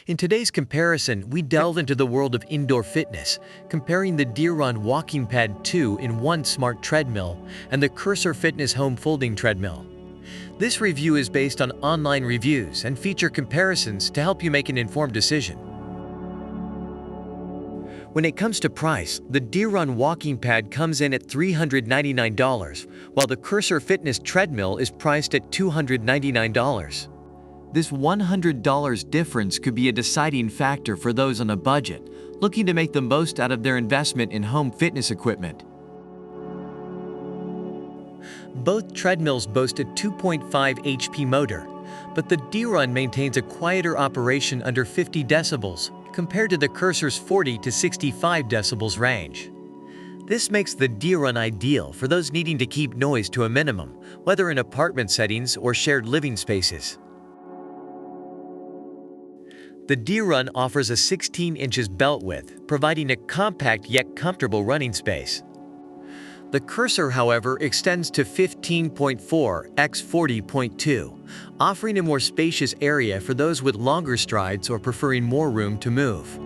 In today's comparison, we delve into the world of indoor fitness, comparing the Deeron Walking Pad 2 in one smart treadmill and the Cursor Fitness Home Folding Treadmill. This review is based on online reviews and feature comparisons to help you make an informed decision. When it comes to price, the Deeron Walking Pad comes in at $399, while the Cursor Fitness Treadmill is priced at $299. This $100 difference could be a deciding factor for those on a budget, looking to make the most out of their investment in home fitness equipment. Both treadmills boast a 2.5 HP motor, but the Deeron maintains a quieter operation under 50 decibels compared to the Cursor's 40 to 65 decibels range. This makes the Deeron ideal for those needing to keep noise to a minimum, whether in apartment settings or shared living spaces. The Deeron offers a 16 inches belt width, providing a compact yet comfortable running space. The Cursor, however, extends to 15.4 x 40.2, offering a more spacious area for those with longer strides or preferring more room to move.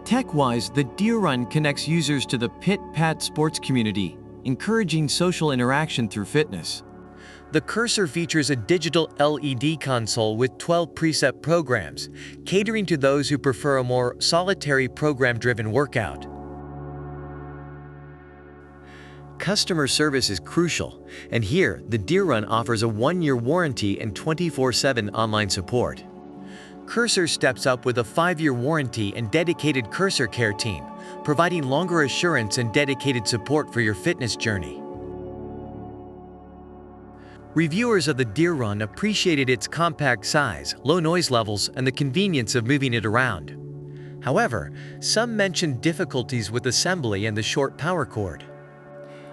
Tech-wise, the Deeron connects users to the pit-pat sports community, encouraging social interaction through fitness. The Cursor features a digital LED console with 12 preset programs, catering to those who prefer a more solitary program-driven workout. Customer service is crucial, and here, the Deeron offers a 1-year warranty and 24/7 online support. Cursor steps up with a 5-year warranty and dedicated Cursor Care team, providing longer assurance and dedicated support for your fitness journey. Reviewers of the Deeron appreciated its compact size, low noise levels, and the convenience of moving it around. However, some mentioned difficulties with assembly and the short power cord.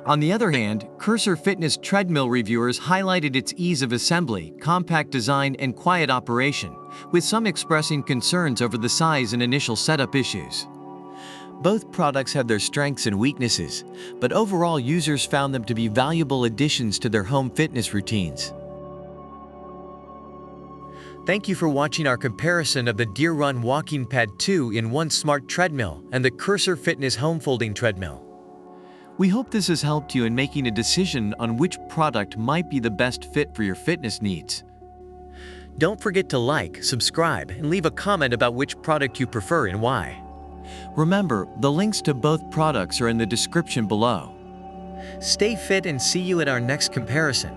On the other hand, Cursor Fitness Treadmill reviewers highlighted its ease of assembly, compact design, and quiet operation, with some expressing concerns over the size and initial setup issues. Both products have their strengths and weaknesses, but overall users found them to be valuable additions to their home fitness routines. Thank you for watching our comparison of the Deeron Walking Pad 2 in one smart treadmill and the Cursor Fitness Home Folding Treadmill. We hope this has helped you in making a decision on which product might be the best fit for your fitness needs. Don't forget to like, subscribe, and leave a comment about which product you prefer and why. Remember, the links to both products are in the description below. Stay fit and see you at our next comparison.